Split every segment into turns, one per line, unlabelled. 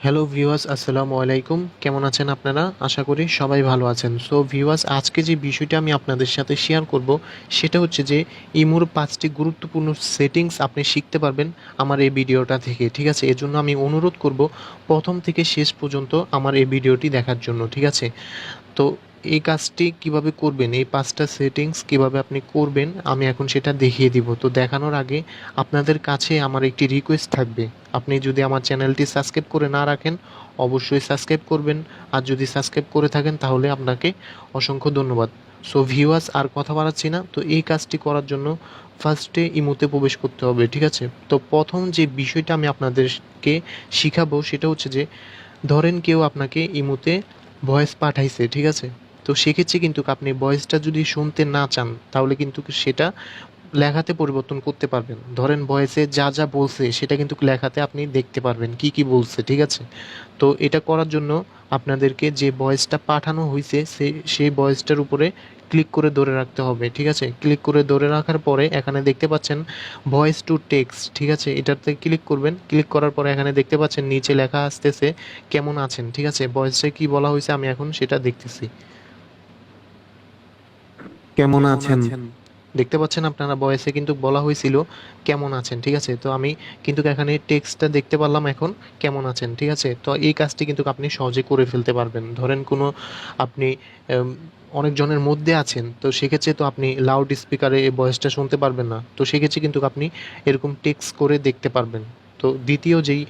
Hello viewers, আসসালামু আলাইকুম। কেমন আছেন আপনারা? আশা করি সবাই ভালো আছেন। সো ভিউয়ার্স, আজকে যে বিষয়টা আমি আপনাদের সাথে শেয়ার করব সেটা হচ্ছে যে ইমোর ৫টি গুরুত্বপূর্ণ সেটিংস আপনি শিখতে পারবেন আমার এই ভিডিওটা থেকে। ঠিক আছে? এজন্য আমি অনুরোধ করব ১ম থেকে শেষ পর্যন্ত আমার এই ভিডিওটি দেখার জন্য। ঠিক আছে? তো এই কাজটি কিভাবে করবেন, এই ৫টা সেটিংস কিভাবে আপনি করবেন আমি এখন সেটা দেখিয়ে দিব। তো দেখানোর আগে আপনাদের কাছে আমার একটি রিকোয়েস্ট থাকবে। আপনি যদি আমার চ্যানেলটি সাবস্ক্রাইব করে না রাখেন, অবশ্যই সাবস্ক্রাইব করবেন। আর যদি সাবস্ক্রাইব করে থাকেন তাহলে আপনাকে অসংখ্য ধন্যবাদ। সো ভিউয়ার্স, আর কথা বাড়াচ্ছি না। তো এই কাজটি করার জন্য ফার্স্টে ইমোতে প্রবেশ করতে হবে। ঠিক আছে? তো প্রথম যে বিষয়টা আমি আপনাদেরকে শিখাবো সেটা হচ্ছে যে ধরেন কেউ আপনাকে ইমোতে ভয়েস পাঠাইছে, ঠিক আছে? তো সেক্ষেত্রে কিন্তু আপনি ভয়েসটা যদি শুনতে না চান তাহলে কিন্তু সেটা লেখাতে পরিবর্তন করতে পারবেন। ধরেন ভয়েসে যা যা বলছে সেটা কিন্তু লেখাতে আপনি দেখতে পারবেন কি কি বলছে, ঠিক আছে? তো এটা করার জন্য আপনাদেরকে যে ভয়েসটা পাঠানো হয়েছে সেই ভয়েসটার উপরে ক্লিক করে ধরে রাখতে হবে, ঠিক আছে? ক্লিক করে ধরে রাখার পরে এখানে দেখতে পাচ্ছেন ভয়েস টু টেক্সট, ঠিক আছে? এটাতে ক্লিক করবেন। ক্লিক করার পরে এখানে দেখতে পাচ্ছেন নিচে লেখা আসতেছে কেমন আছেন, ঠিক আছে? ভয়েসে কি বলা হয়েছে আমি এখন সেটা দেখতেছি। কেমন আছেন? দেখতে পাচ্ছেন আপনারা ভয়েসে কিন্তু বলা হয়েছিল কেমন আছেন, ঠিক আছে? তো আমি কিন্তু এখানে টেক্সটটা দেখতে পারলাম এখন কেমন আছেন, ঠিক আছে? তো এই কাজটি কিন্তু আপনি সহজে করে ফেলতে পারবেন। ধরেন কোনো আপনি এম অনেকজনের মধ্যে আছেন, তো সেক্ষেত্রে তো আপনি লাউড স্পিকারে এই ভয়েসটা শুনতে পারবেন না। তো সেক্ষেত্রে কিন্তু আপনি এরকম টেক্সট করে দেখতে পারবেন। তো দ্বিতীয় যেই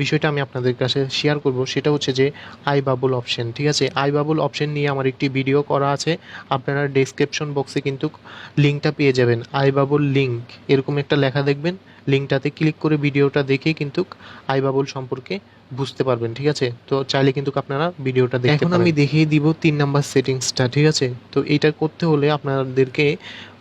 বিষয়টা আমি আপনাদের কাছে শেয়ার করব সেটা হচ্ছে যে আই বাবল অপশন, ঠিক আছে? আই বাবল অপশন নিয়ে আমার একটি ভিডিও করা আছে। আপনারা ডেসক্রিপশন বক্সে কিন্তু লিঙ্কটা পেয়ে যাবেন। আই বাবল লিঙ্ক এরকম একটা লেখা দেখবেন। লিঙ্কটাতে ক্লিক করে ভিডিওটা দেখেই কিন্তু আই বাবল সম্পর্কে বুঝতে পারবেন, ঠিক আছে? তো চাইলে কিন্তু আপনারা ভিডিওটা দেখতে পারেন। এখন আমি দেখিয়ে দিব ৩ নাম্বার সেটিংসটা, ঠিক আছে? তো এইটা করতে হলে আপনাদেরকে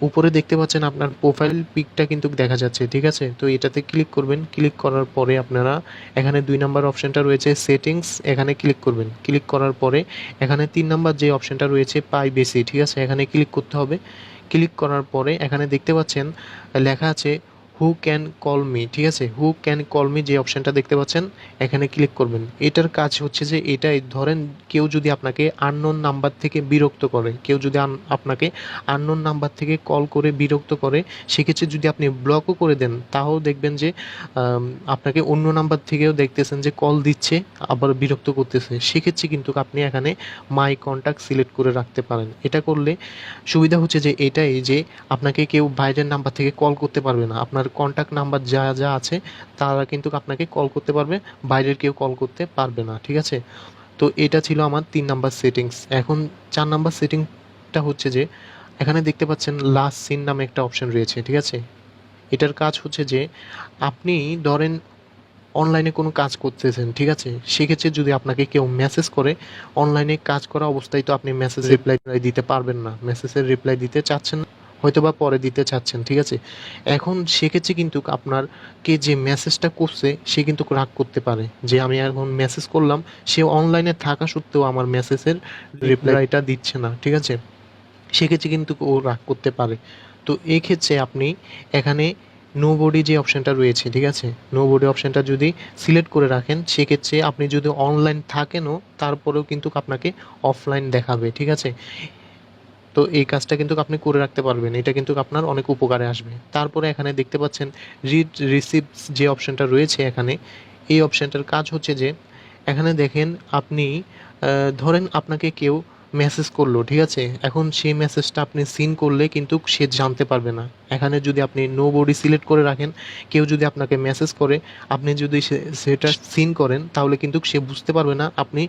উপরে দেখতে পাচ্ছেন আপনার প্রোফাইল পিকটা কিন্তু দেখা যাচ্ছে, ঠিক আছে? তো এটাতে ক্লিক করবেন। ক্লিক করার পরে আপনারা এখানে ২ নাম্বার অপশনটা রয়েছে সেটিংস, এখানে ক্লিক করবেন। ক্লিক করার পরে এখানে ৩ নাম্বার যে অপশনটা রয়েছে প্রাইভেসি, ঠিক আছে? এখানে ক্লিক করতে হবে। ক্লিক করার পরে এখানে দেখতে পাচ্ছেন লেখা আছে হু ক্যান কল মি, ঠিক আছে? হু ক্যান কল মি যে অপশনটা দেখতে পাচ্ছেন এখানে ক্লিক করবেন। এটার কাজ হচ্ছে যে এটাই ধরেন কেউ যদি আপনাকে আননোন নাম্বার থেকে বিরক্ত করে, কেউ যদি আপনাকে আননোন নাম্বার থেকে কল করে বিরক্ত করে, সেক্ষেত্রে যদি আপনি ব্লকও করে দেন তাও দেখবেন যে আপনাকে অন্য নাম্বার থেকেও দেখতেছেন যে কল দিচ্ছে আবার বিরক্ত করতেছে। সেক্ষেত্রে কিন্তু আপনি এখানে মাই কন্টাক্ট সিলেক্ট করে রাখতে পারেন। এটা করলে সুবিধা হচ্ছে যে এটাই যে আপনাকে কেউ বাইরের নাম্বার থেকে কল করতে পারবে না। আপনার কন্টাক্ট নাম্বার যা যা আছে তারা কিন্তু আপনাকে কল করতে পারবে, বাইরের কেউ কল করতে পারবে না, ঠিক আছে? তো এটা ছিল আমার ৩ নাম্বার সেটিংস। এখন ৪ নাম্বার সেটিংটা হচ্ছে যে এখানে দেখতে পাচ্ছেন লাস্ট সিন নামে একটা অপশন রয়েছে, ঠিক আছে? এটার কাজ হচ্ছে যে আপনি ধরেন অনলাইনে কোনো কাজ করতেছেন, ঠিক আছে? সেক্ষেত্রে যদি আপনাকে কেউ মেসেজ করে, অনলাইনে কাজ করা অবস্থায় তো আপনি মেসেজ রিপ্লাই দিতে পারবেন না। মেসেজের রিপ্লাই দিতে চাচ্ছেন না, হয়তোবা পরে দিতে চাচ্ছেন, ঠিক আছে? এখন সেক্ষেত্রে কিন্তু আপনারকে যে মেসেজটা করছে সে কিন্তু রাগ করতে পারে যে আমি এখন মেসেজ করলাম, সে অনলাইনে থাকা সত্ত্বেও আমার মেসেজের রিপ্লাইটা দিচ্ছে না, ঠিক আছে? সেক্ষেত্রে কিন্তু ও রাগ করতে পারে। তো এক্ষেত্রে আপনি এখানে নোবডি যে অপশনটা রয়েছে, ঠিক আছে? নোবডি অপশনটা যদি সিলেক্ট করে রাখেন সেক্ষেত্রে আপনি যদি অনলাইন থাকেনও তারপরেও কিন্তু আপনাকে অফলাইন দেখাবে, ঠিক আছে? তো এই কাজটা কিন্তু আপনি করে রাখতে পারবেন। এটা কিন্তু আপনার অনেক উপকারে আসবে। তারপরে এখানে দেখতে পাচ্ছেন রিড রিসিপ্টস যে অপশনটা রয়েছে এখানে, এই অপশনটার কাজ হচ্ছে যে এখানে দেখেন আপনি ধরেন আপনাকে কেউ মেসেজ করলো, ঠিক আছে? এখন সেই মেসেজটা আপনি সিন করলে কিন্তু সে জানতে পারবে না। এখানে যদি আপনি নো বডি সিলেক্ট করে রাখেন, কেউ যদি আপনাকে মেসেজ করে, আপনি যদি সেটা সিন করেন তাহলে কিন্তু সে বুঝতে পারবে না আপনি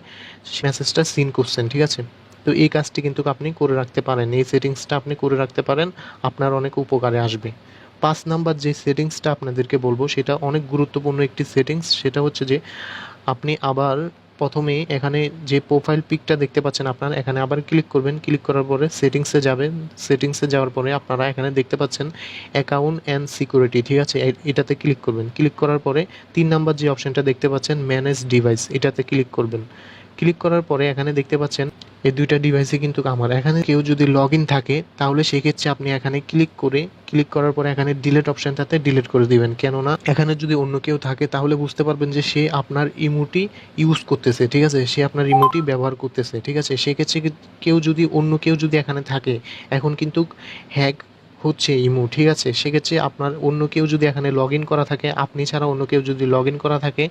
মেসেজটা সিন করছেন, ঠিক আছে? তো এই কাজটি কিন্তু আপনি করে রাখতে পারেন। এই সেটিংসটা আপনি করে রাখতে পারেন, আপনার অনেক উপকারে আসবে। ৫ নাম্বার যে সেটিংসটা আপনাদেরকে বলবো সেটা অনেক গুরুত্বপূর্ণ একটি সেটিংস। সেটা হচ্ছে যে আপনি আবার ১ম এ এখানে যে প্রোফাইল পিকটা দেখতে পাচ্ছেন আপনার, এখানে আবার ক্লিক করবেন। ক্লিক করার পরে সেটিংসে যাবেন। সেটিংসে যাওয়ার পরে আপনারা এখানে দেখতে পাচ্ছেন অ্যাকাউন্ট অ্যান্ড সিকিউরিটি, ঠিক আছে? এটাতে ক্লিক করবেন। ক্লিক করার পরে ৩ নাম্বার যে অপশনটা দেখতে পাচ্ছেন ম্যানেজ ডিভাইস, এটাতে ক্লিক করবেন। ক্লিক করার পরে এখানে দেখতে পাচ্ছেন এই ২টা ডিভাইসই কিন্তু আমার। এখানে কেউ যদি লগইন থাকে তাহলে সেক্ষেত্রে আপনি এখানে ক্লিক করার পরে এখানে ডিলিট অপশনটাতে ডিলিট করে দিবেন। কেননা এখানে যদি অন্য কেউ থাকে তাহলে বুঝতে পারবেন যে সে আপনার ইমোটি ইউজ করতেছে, ঠিক আছে? সে আপনার ইমোটি ব্যবহার করতেছে, ঠিক আছে? সেক্ষেত্রে অন্য কেউ যদি এখানে থাকে, এখন কিন্তু হ্যাক হচ্ছে ইমো, ঠিক আছে? সেক্ষেত্রে আপনার অন্য কেউ যদি এখানে লগইন করা থাকে, আপনি ছাড়া অন্য কেউ যদি লগইন করা থাকে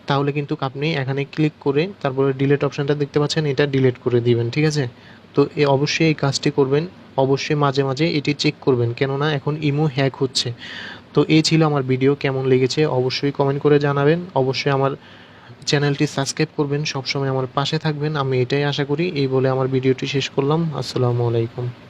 তাহলে কিন্তু আপনি এখানে ক্লিক করে তারপরে ডিলিট অপশনটা দেখতে পাচ্ছেন, এটা ডিলিট করে দিবেন, ঠিক আছে? তো অবশ্যই এই কাজটি করবেন। অবশ্যই মাঝে মাঝে এটি চেক করবেন, কেননা এখন ইমো হ্যাক হচ্ছে। তো এই ছিল আমার ভিডিও, কেমন লেগেছে অবশ্যই কমেন্ট করে জানাবেন। অবশ্যই আমার চ্যানেলটি সাবস্ক্রাইব করবেন, সবসময় আমার পাশে থাকবেন, আমি এটাই আশা করি। এই বলে আমার ভিডিওটি শেষ করলাম। আসসালামু আলাইকুম।